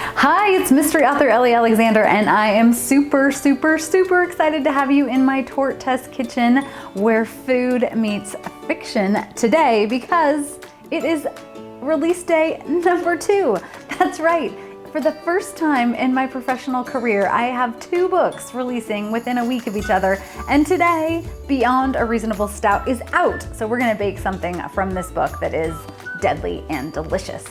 Hi, it's mystery author Ellie Alexander, and I am super excited to have you in my Torte kitchen where food meets fiction today because it is release day number 2. That's right. For the first time in my professional career, I have 2 books releasing within a week of each other, and today, Beyond a Reasonable Stout is out. So we're gonna bake something from this book that is deadly and delicious.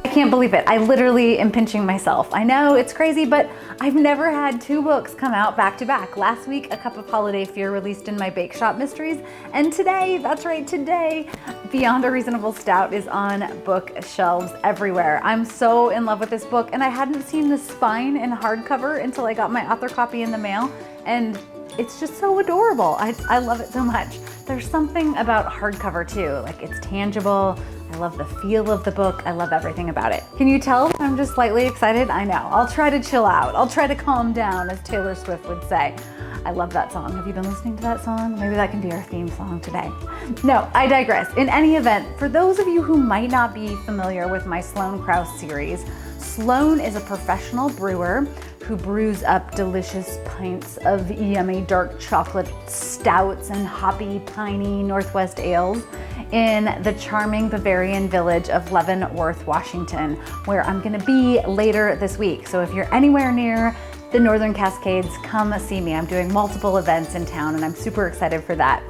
I can't believe it. I literally am pinching myself. I know it's crazy, but I've never had 2 books come out back to back. Last week, A Cup of Holiday Fear released in my Bakeshop Mysteries, and today, that's right, today, Beyond a Reasonable Stout is on bookshelves everywhere. I'm so in love with this book, and I hadn't seen the spine in hardcover until I got my author copy in the mail, and it's just so adorable. I love it so much. There's something about hardcover too, like it's tangible. I love the feel of the book. I love everything about it. Can you tell I'm just slightly excited? I know. I'll try to chill out. I'll try to calm down, as Taylor Swift would say. I love that song. Have you been listening to that song? Maybe that can be our theme song today. No, I digress. In any event, for those of you who might not be familiar with my Sloan Krause series, Sloan is a professional brewer who brews up delicious pints of yummy dark chocolate stouts and hoppy, piney Northwest ales in the charming Bavarian village of Leavenworth, Washington, where I'm gonna be later this week. So if you're anywhere near the Northern Cascades, come see me. I'm doing multiple events in town and I'm super excited for that.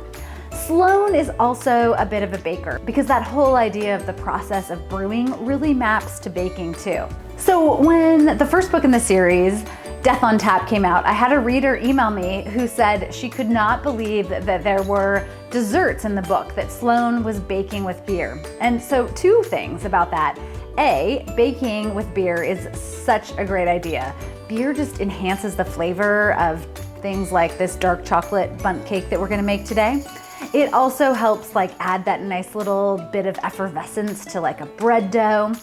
Sloan is also a bit of a baker because that whole idea of the process of brewing really maps to baking too. So when the first book in the series, Death on Tap, came out, I had a reader email me who said she could not believe that there were desserts in the book, that Sloan was baking with beer. And so 2 things about that. A, baking with beer is such a great idea. Beer just enhances the flavor of things like this dark chocolate bundt cake that we're gonna make today. It also helps add that nice little bit of effervescence to a bread dough.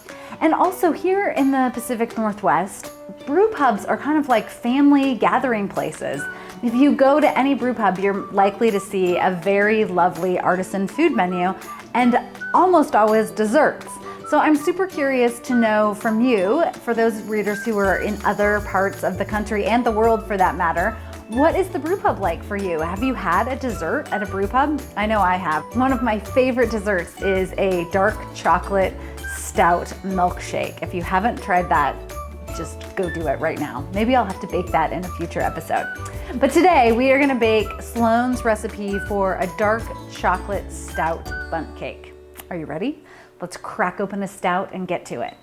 And also here in the Pacific Northwest, brew pubs are kind of like family gathering places. If you go to any brew pub, you're likely to see a very lovely artisan food menu and almost always desserts. So I'm super curious to know from you, for those readers who are in other parts of the country and the world for that matter, what is the brew pub like for you? Have you had a dessert at a brew pub? I know I have. One of my favorite desserts is a dark chocolate stout milkshake. If you haven't tried that, just go do it right now. Maybe I'll have to bake that in a future episode. But today we are gonna bake Sloan's recipe for a dark chocolate stout bundt cake. Are you ready? Let's crack open a stout and get to it.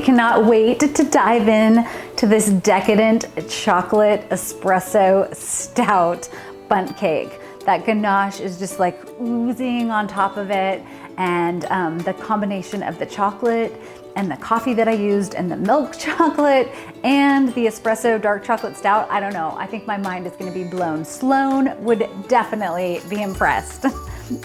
cannot wait to dive in to this decadent chocolate espresso stout bundt cake. That ganache is just like oozing on top of it, and the combination of the chocolate and the coffee that I used and the milk chocolate and the espresso dark chocolate stout, I don't know, I think my mind is gonna be blown. Sloan would definitely be impressed.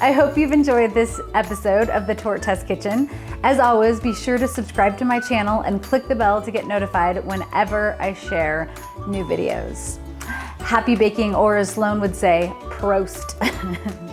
I hope you've enjoyed this episode of the Torte Test Kitchen. As always, be sure to subscribe to my channel and click the bell to get notified whenever I share new videos. Happy baking, or as Sloan would say, Prost.